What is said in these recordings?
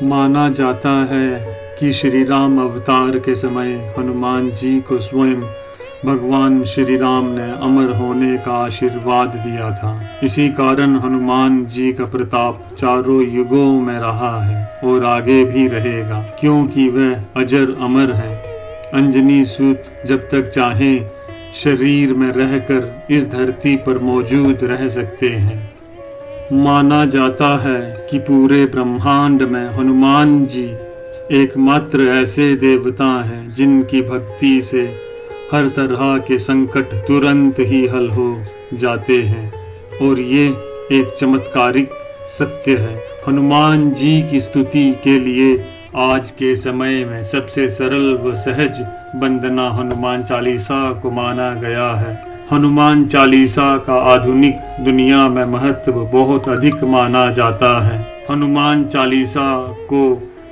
माना जाता है कि श्री राम अवतार के समय हनुमान जी को स्वयं भगवान श्री राम ने अमर होने का आशीर्वाद दिया था। इसी कारण हनुमान जी का प्रताप चारों युगों में रहा है और आगे भी रहेगा, क्योंकि वह अजर अमर है। अंजनी सूत जब तक चाहें शरीर में रहकर इस धरती पर मौजूद रह सकते हैं। माना जाता है कि पूरे ब्रह्मांड में हनुमान जी एकमात्र ऐसे देवता हैं जिनकी भक्ति से हर तरह के संकट तुरंत ही हल हो जाते हैं, और ये एक चमत्कारिक सत्य है। हनुमान जी की स्तुति के लिए आज के समय में सबसे सरल व सहज वंदना हनुमान चालीसा को माना गया है। हनुमान चालीसा का आधुनिक दुनिया में महत्व बहुत अधिक माना जाता है। हनुमान चालीसा को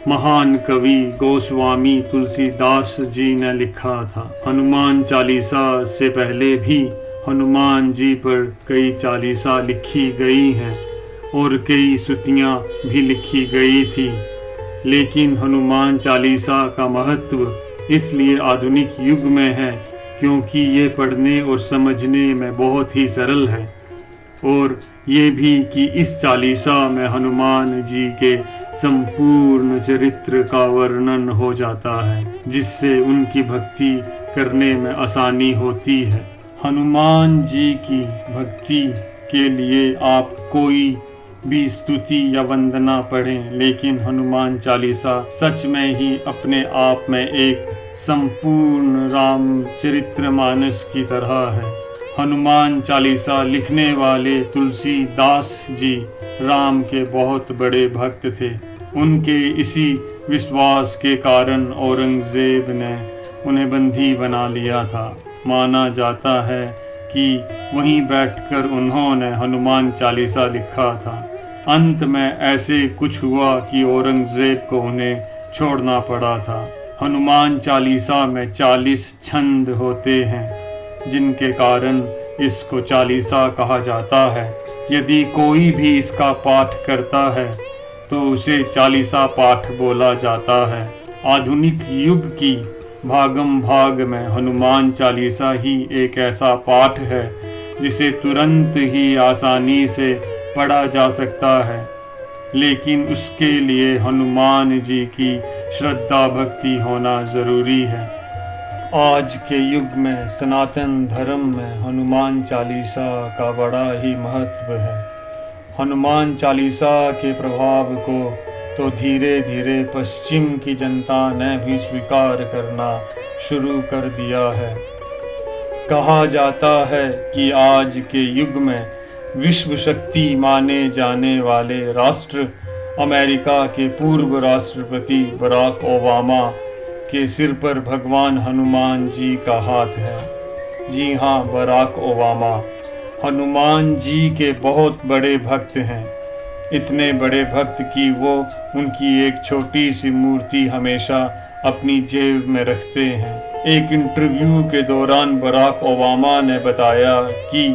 महान कवि गोस्वामी तुलसीदास जी ने लिखा था। हनुमान चालीसा से पहले भी हनुमान जी पर कई चालीसा लिखी गई हैं और कई स्तुतियाँ भी लिखी गई थी, लेकिन हनुमान चालीसा का महत्व इसलिए आधुनिक युग में है क्योंकि ये पढ़ने और समझने में बहुत ही सरल है, और ये भी कि इस चालीसा में हनुमान जी के संपूर्ण चरित्र का वर्णन हो जाता है, जिससे उनकी भक्ति करने में आसानी होती है। हनुमान जी की भक्ति के लिए आप कोई भी स्तुति या वंदना पढ़ें, लेकिन हनुमान चालीसा सच में ही अपने आप में एक संपूर्ण रामचरितमानस की तरह है। हनुमान चालीसा लिखने वाले तुलसीदास जी राम के बहुत बड़े भक्त थे। उनके इसी विश्वास के कारण औरंगजेब ने उन्हें बंदी बना लिया था। माना जाता है कि वहीं बैठकर उन्होंने हनुमान चालीसा लिखा था। अंत में ऐसे कुछ हुआ कि औरंगजेब को उन्हें छोड़ना पड़ा था। हनुमान चालीसा में 40 छंद होते हैं, जिनके कारण इसको चालीसा कहा जाता है। यदि कोई भी इसका पाठ करता है तो उसे चालीसा पाठ बोला जाता है। आधुनिक युग की भागम भाग में हनुमान चालीसा ही एक ऐसा पाठ है जिसे तुरंत ही आसानी से पढ़ा जा सकता है, लेकिन उसके लिए हनुमान जी की श्रद्धा भक्ति होना ज़रूरी है। आज के युग में सनातन धर्म में हनुमान चालीसा का बड़ा ही महत्व है। हनुमान चालीसा के प्रभाव को तो धीरे धीरे पश्चिम की जनता ने भी स्वीकार करना शुरू कर दिया है। कहा जाता है कि आज के युग में विश्व शक्ति माने जाने वाले राष्ट्र अमेरिका के पूर्व राष्ट्रपति बराक ओबामा के सिर पर भगवान हनुमान जी का हाथ है। जी हाँ, बराक ओबामा हनुमान जी के बहुत बड़े भक्त हैं। इतने बड़े भक्त कि वो उनकी एक छोटी सी मूर्ति हमेशा अपनी जेब में रखते हैं। एक इंटरव्यू के दौरान बराक ओबामा ने बताया कि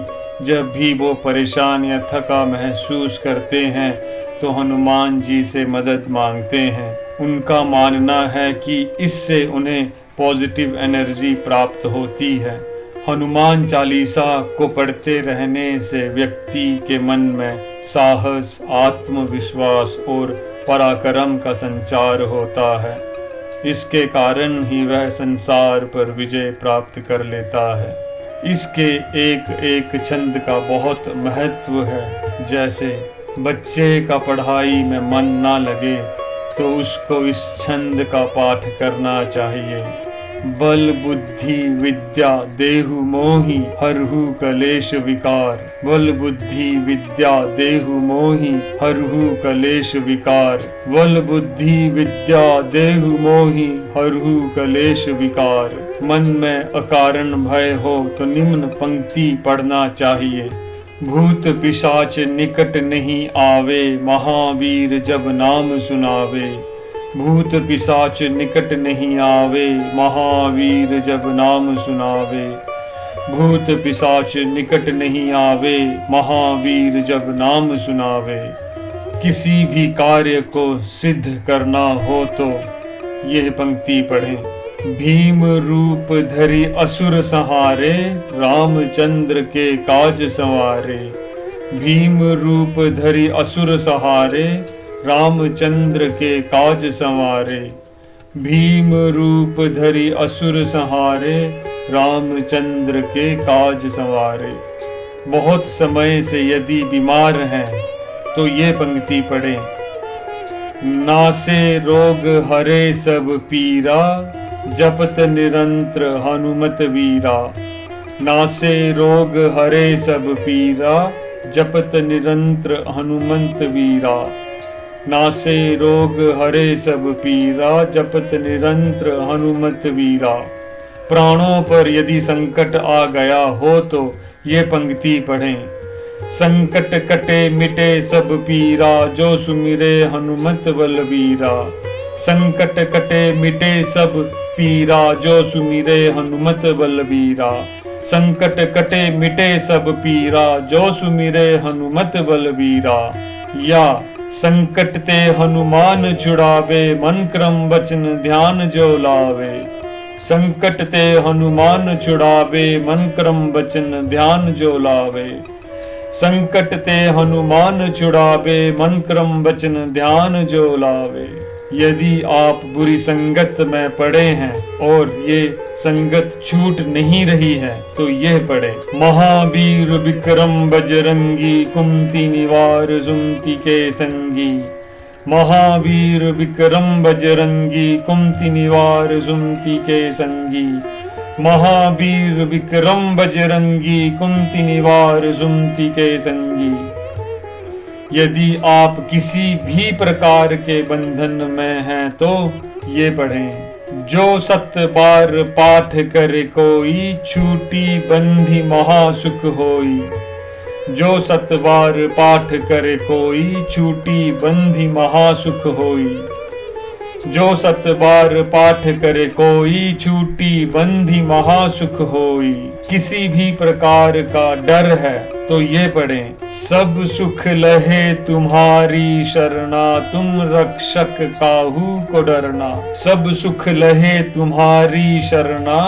जब भी वो परेशान या थका महसूस करते हैं तो हनुमान जी से मदद मांगते हैं। उनका मानना है कि इससे उन्हें पॉजिटिव एनर्जी प्राप्त होती है। हनुमान चालीसा को पढ़ते रहने से व्यक्ति के मन में साहस, आत्मविश्वास और पराक्रम का संचार होता है। इसके कारण ही वह संसार पर विजय प्राप्त कर लेता है। इसके एक एक छंद का बहुत महत्व है। जैसे बच्चे का पढ़ाई में मन ना लगे तो उसको इस छंद का पाठ करना चाहिए। बल बुद्धि विद्या देहु मोहि हरहु कलेश विकार। बल बुद्धि विद्या देहु मोहि हरहु कलेश विकार। बल बुद्धि विद्या देहु मोहि हरहु कलेश विकार। मन में अकारण भय हो तो निम्न पंक्ति पढ़ना चाहिए। भूत पिशाच निकट नहीं आवे महावीर जब नाम सुनावे। भूत पिशाच निकट नहीं आवे महावीर जब नाम सुनावे। भूत पिशाच निकट नहीं आवे महावीर जब नाम सुनावे। किसी भी कार्य को सिद्ध करना हो तो यह पंक्ति पढ़ें। भीम रूप धरि असुर सहारे, रामचंद्र के काज संवारे। भीम रूप धरि असुर सहारे, रामचंद्र के काज संवारे। भीम रूप धरि असुर सहारे, रामचंद्र के काज संवारे। बहुत समय से यदि बीमार हैं तो ये पंक्ति पढ़ें। नासे रोग हरे सब पीरा, जपत निरंतर हनुमत वीरा। नासे रोग हरे सब पीरा, जपत निरंतर हनुमंत वीरा। नासे रोग हरे सब पीरा, जपत निरंतर हनुमत वीरा। प्राणों पर यदि संकट आ गया हो तो ये पंक्ति पढ़ें। संकट कटे मिटे सब पीरा, जो सुमिरे हनुमत बलबीरा। संकट कटे मिटे सब पीरा, जो सुमिरे हनुमत बलबीरा। संकट कटे मिटे सब पीरा, जो सुमिरे हनुमत बलबीरा। या संकट ते हनुमान छुड़ावे, मन क्रम वचन ध्यान जो लावे। संकट ते हनुमान छुड़ावे, मन क्रम वचन ध्यान जो लावे। संकट ते हनुमान छुड़ावे, मन क्रम वचन ध्यान जो लावे। यदि आप बुरी संगत में पड़े हैं और ये संगत छूट नहीं रही है तो यह पढ़े। महावीर विक्रम बजरंगी, कुमति निवार सुमति के संगी। महावीर विक्रम बजरंगी, कुमति निवार सुमति के संगी। महावीर विक्रम बजरंगी, कुमति निवार सुमति के संगी। यदि आप किसी भी प्रकार के बंधन में हैं तो ये पढ़ें। जो 7 बार पाठ करे कोई, छूटी बंधी महासुख होई। जो 7 बार पाठ करे कोई, छूटी बंधी महासुख होई। जो 7 बार पाठ करे कोई, छूटी बंधी महासुख होई। किसी भी प्रकार का डर है तो ये पढ़ें। सब सुख लहे तुम्हारी शरणा, तुम रक्षक काहू को डरना। सब सुख लहे तुम्हारी शरणा,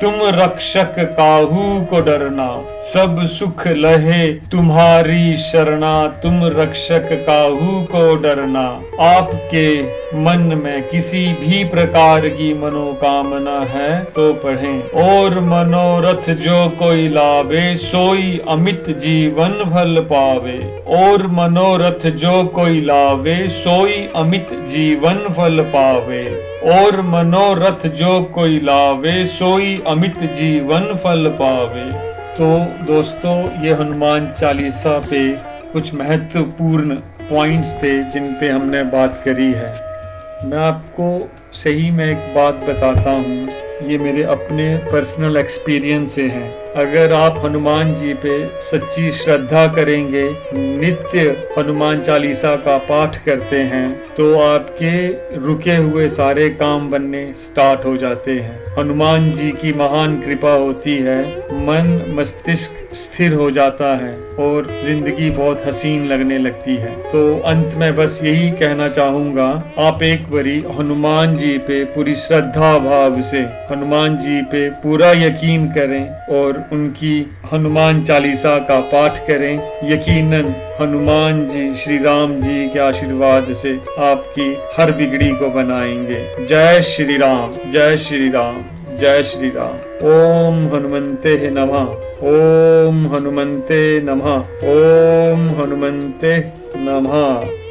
तुम रक्षक काहू को डरना। सब सुख लहे तुम्हारी शरणा, तुम रक्षक काहू को डरना। आपके मन में किसी भी प्रकार की मनोकामना है तो पढ़ें। और मनोरथ जो कोई लावे, सोई अमित जीवन फल पावे। और मनोरथ जो कोई लावे, सोई अमित जीवन फल पावे। और मनोरथ जो कोई लावे, सोई अमित जीवन फल पावे। तो दोस्तों, ये हनुमान चालीसा पे कुछ महत्वपूर्ण पॉइंट्स थे जिन पे हमने बात करी है। मैं आपको सही में एक बात बताता हूँ, ये मेरे अपने पर्सनल एक्सपीरियंस से हैं। अगर आप हनुमान जी पे सच्ची श्रद्धा करेंगे, नित्य हनुमान चालीसा का पाठ करते हैं तो आपके रुके हुए सारे काम बनने स्टार्ट हो जाते हैं। हनुमान जी की महान कृपा होती है, मन मस्तिष्क स्थिर हो जाता है और जिंदगी बहुत हसीन लगने लगती है। तो अंत में बस यही कहना चाहूँगा, आप एक बारी हनुमान जी पे पूरी श्रद्धा भाव से हनुमान जी पे पूरा यकीन करें और उनकी हनुमान चालीसा का पाठ करें। यकीनन हनुमान जी, श्री राम जी के आशीर्वाद से आपकी हर बिगड़ी को बनाएंगे। जय श्री राम, जय श्री राम, जय श्री राम। ओम हनुमन्ते नमः, ओम हनुमन्ते नमः, ओम हनुमन्ते नमः।